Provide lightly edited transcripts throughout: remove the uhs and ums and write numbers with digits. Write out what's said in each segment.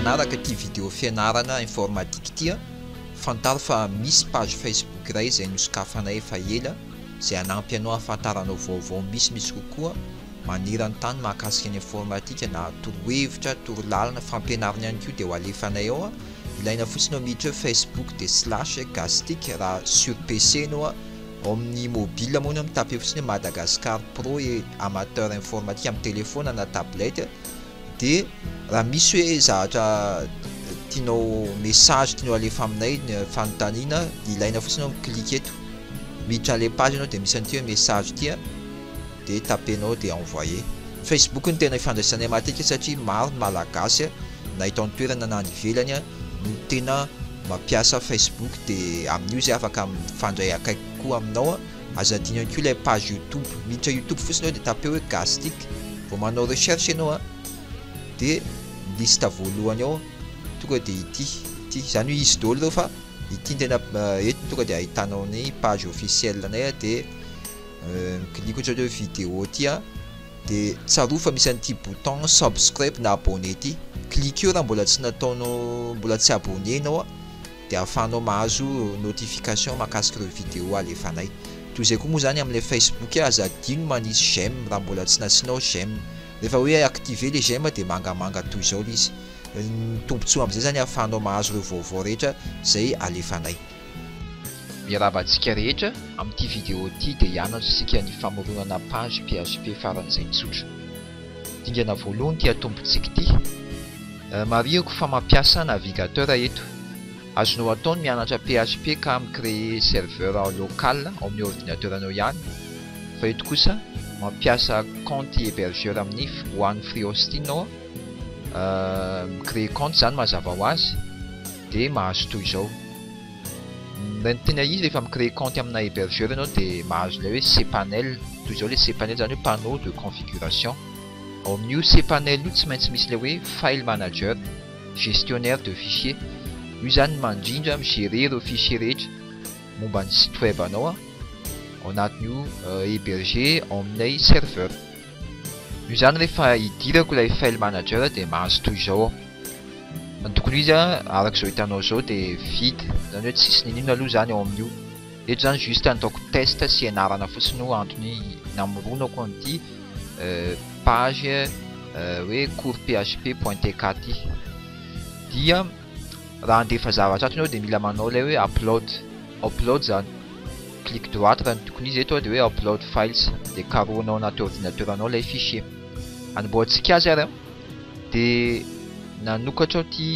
manaraka ty vidéo fianarana informatique ty fantaro fa misy page Facebook iray izay nosokafanay efa ela izay anampy anao ahafantaranao vaovao misy kokoa maniran'ny tany mahakasika ny informatique na torohevitra torolalana fampianarana ihany koa dia ho alefanay ao ilaina fotsiny miditra Facebook de /gastic raha sur PC anao ao amin'ny mobile moa mitape fotsiny Madagascar Pro et amateur informatique amin'ny téléphone na tablette de raha misy hoe zavatra tianao message tianao alefa aminay fanontaniana ilaina fotsiny cliquer eto miditra an'ilay page anao de misy an'ity hoe message ty de tapenao de envoyer. Facebook ny tena ifandraisanay matetika satria maro ny malagasy na eto an-toerana na any ivelany no tena mampiasa Facebook de amin'io zay afaka mifandray akaiky koa aminao azadina ihany koa ilay page YouTube miditra YouTube fotsiny de tape hoe Gastic vao manao recherche ianao de lista voalohany ao tonga de ity zany hoe izy daholo fa ity tena eto tonga de ahitanao ny page officielle anay de clique ohatra hoe vidéo ty de tsaroa fa misy an'ity bouton subscribe na abonné ty clique io raha mbola tsy nataonao mbola tsy abonné anao de ahafahanao mahazo notification mahakasika ireo vidéo alefanay toy izay koa moa zany amin'ilay Facebook azadino manisy j'aime raha mbola tsy nasianao j'aime rehefa hoe activer les j'aime de mangamanga toy izao izy tombontsoa amin'izay zany ahafahanao mahazo ireo vaovao rehetra zay alefanay. Miarabantsika rehetra amin'ity vidéo ty de hianatra isika ny famoronana page PHP faran'izay tsotra. Dingana voalohany ty atombotsika ty mariako fa mampiasa navigateur eto azonao ataony mianatra PHP ka micréer serveur local ao amin'ny ordinateur anao ihany fa eto kosa mampiasa compte hébergeur amin'ny One Free Hosting anao micréer compte zany mazava ho azy de mahazo toy izao ny tena izy rehefa micréer compte amina hébergeur anao de mahazo ilay hoe cPanel toy izao le cPanel zany hoe panneau de configuration ao amin'io cPanel io tsy maintsy misy le hoe file manager gestionnaire de fichier io zany mandrindra migérer ireo fichier rehetra momba ny site web anao ao anatin'io héberger ao aminay serveur io zany rehefa hidirako ilay file manager de mahazo toy izao ny tokony izy arak'izao hitanao zao de vide zany hoe tsisy ninona aloha zany ao amin'io eto zany juste ataoko test sy ianarana fotsiny no antony namoronako an'ity page hoe cours php.tk ty dia raha andefa zavatra ato ianao de mila manao ilay hoe upload zany clique droite raha ny tokony izy eto de hoe upload files de karohanao anaty ordinateur anao ilay fichier anamboatsika azy ary de nanokatra ty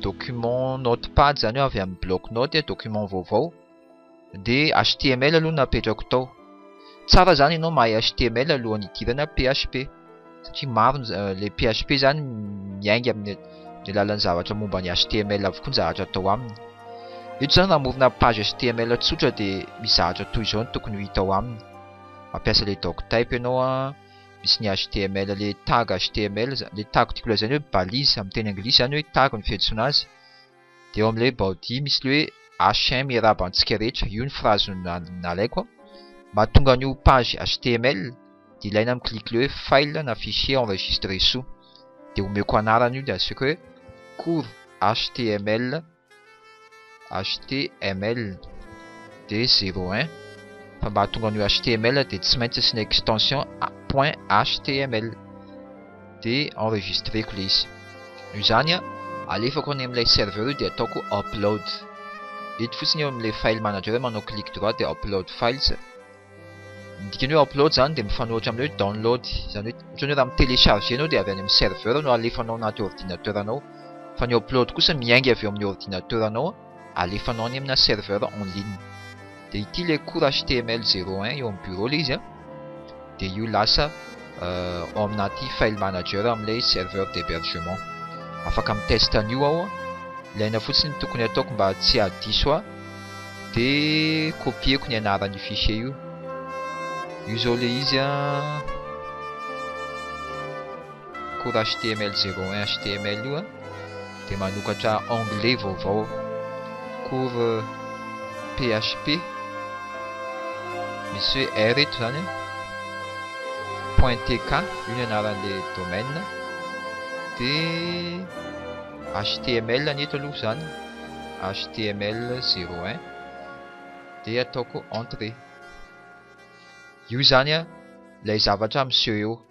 document notepad zany hoe avy amin'ny bloc note document vaovao de HTML aloha napetrako tao tsara zany ianao mahay HTML alohan'ny hidirana PHP satria maro le PHP zany miainga amin'ny alalan'ny zavatra momba ny HTML avokoa ny zavatra atao aminy eto zany raha morona page HTML tsotra de misy zavatra toy izao no tokony ho hita ao aminy mampiasa le doctype ianao misy ny HTML le tag HTML le tag tiako lazainy hoe balise amin'ny teny anglisy zany hoe tag ny fiantsona azy de eo amin'ilay body misy le hoe H1 miarabantsika rehetra io ny phrase nalaiko mahatonga an'io page HTML de ilaina miclique le hoe file na fichier enregistré sous de omeko anarana io de asiako hoe cours HTML de 01 fa mba hahatonga an'io HTML de tsy maintsy asiana extension .html de enregistreko le izy io zany alefako any amin'ilay serveur io de ataoko upload eto fotsiny eo amin'ilay file manager manao clique droit de upload files indikany hoe upload zany de mifanohitra amin'ilay hoe download zany hoe ohatrany hoe raha mitelecharge anao de avy any amin'ny serveur no alefanao anaty ordinateur anao fa ny upload kosa miainga avy eo amin'ny ordinateur anao alefanao any amina serveur en ligne de ity le cours HTML 01 eo amin'ny bureau le izy de io lasa ao aminaty file manager amin'ilay serveur d'hébergement afaka mitesta an'io aho ilaina fotsiny tokony ataoko mba tsy hadiso de copieko ny anaran'io fichier io zao le izy cours HTML 01 HTML io de manokatra onglet vaovao cours PHP misy hoe R eto zany .tk io ny anaran'le domaine de HTML ny eto aloha zany, HTML 01 dia ataoko entrée. Io zany a ilay zavatra miseho eo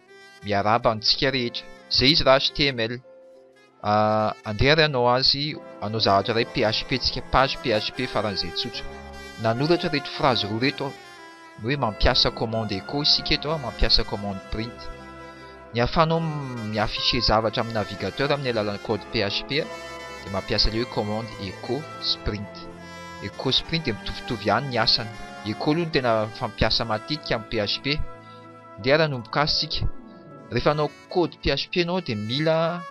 miaraba antsika rehetra, zay izy raha HTML. Andeha anao azy, anao zavatra iray PHP tsika, page PHP faran'izay tsotra. Nanoratra reto phrase roa reto hoe mampiasa commande echo isika eto, mampiasa commande print. Ny ahafahanao miafficher zavatra amin'ny navigateur amin'ny alalan'ny code PHP dia mampiasa ilay hoe commande echo sprint. Echo sprint dia mitovitovy ihany ny asany. Echo aloha no tena fampiasa matetika amin'ny PHP. Dia ranomboka azy isika. Rehefa anao code PHP anao dia mila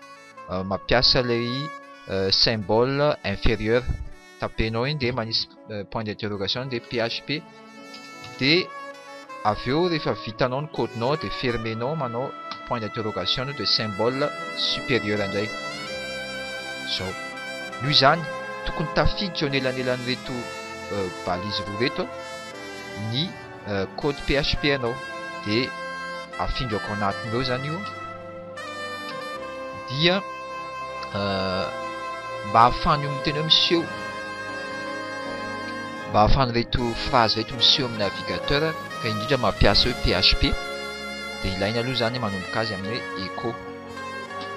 mampiasa ilay symbole inférieur. Tapenao iny dia manisy point d'interrogation dia PHP. Dia avy eo rehefa vitanao ny codenao dia fermenao manao point d'interrogation de symbole supérieur indray. Zao. Noho izany tokony tafiditra eo anelanelan'ireto balise roa reto ny code PHP anao dia afindrako anatiny eo zany io dia mba ahafahany io tena miseho, mba ahafahany reto phrase reto miseho amin'ny navigateur ka indrindra mampiasa hoe PHP dia ilaina aloha zany manomboka azy amin'ny echo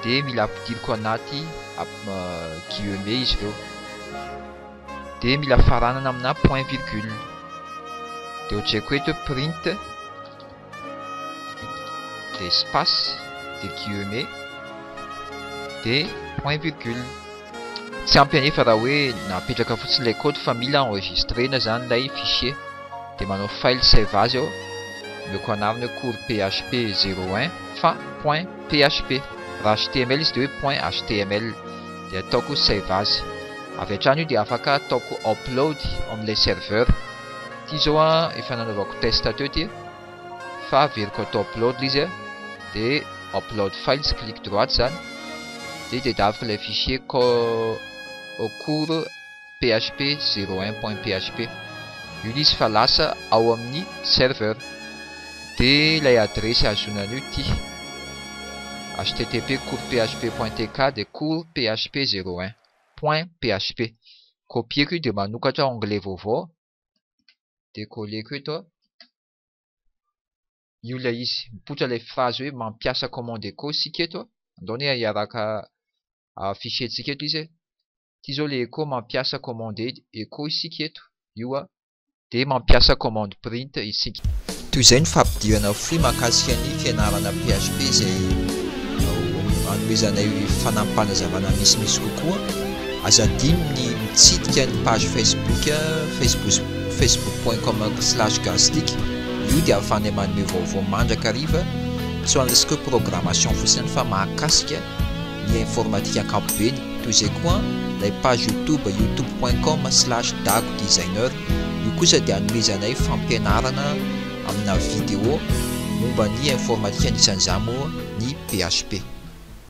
dia mila ampidiriko anaty guillemets izy ireo dia mila faranana amina point virgule dia ohatrako eto print dia espace dia guillemets dia point virgule. Tsy ampy anefa raha hoe napetraka fotsiny ilay code fa mila enregistrena zany ilay fichier dia manao file save as eo, meko anarany cours PHP 01 fa point PHP. Raha HTML izy dia hoe point HTML dia ataoko save as. Avy hatrany io dia afaka ataoko upload amin'ilay serveur. Ty zao efa nanaovako test teo ty fa averiko atao upload izy dia upload files, clic droite zany dia tedaviko ilay fichier au cours PHP 01.php. Io izy fa lasa ao amin'ny serveur dia ilay adresy azonana io ty http coursphp.tk dia cours PHP 01.php. Copieko io dia manokatra onglet vaovao dia colleko eto. Io ilay izy mipoitra ilay phrase hoe mampiasa commande echo isika eto, andao ny hiaraka affichentsika eto izy. Ty zao le echo mampiasa commande echo isika eto io dia mampiasa commande print isika. Toy izay ny fampidirana fohy mahakasika ny fianarana PHP izay hanomezanay fanampanazavana misimisy kokoa. Aza adino ny mitsidika ny page Facebook facebook.com/gastic. Io dia ahafahanay manome vaovao mandrakariva tsy ho an'ny resaka programmation fotsiny fa mahakasika ny informatika ankapobeny. Toy izay koa ilay page YouTube youtube.com/dagodesigner. Io kosa dia hanomezanay fampianarana amina vidéo momba ny informatika anisan'izany moa ny PHP.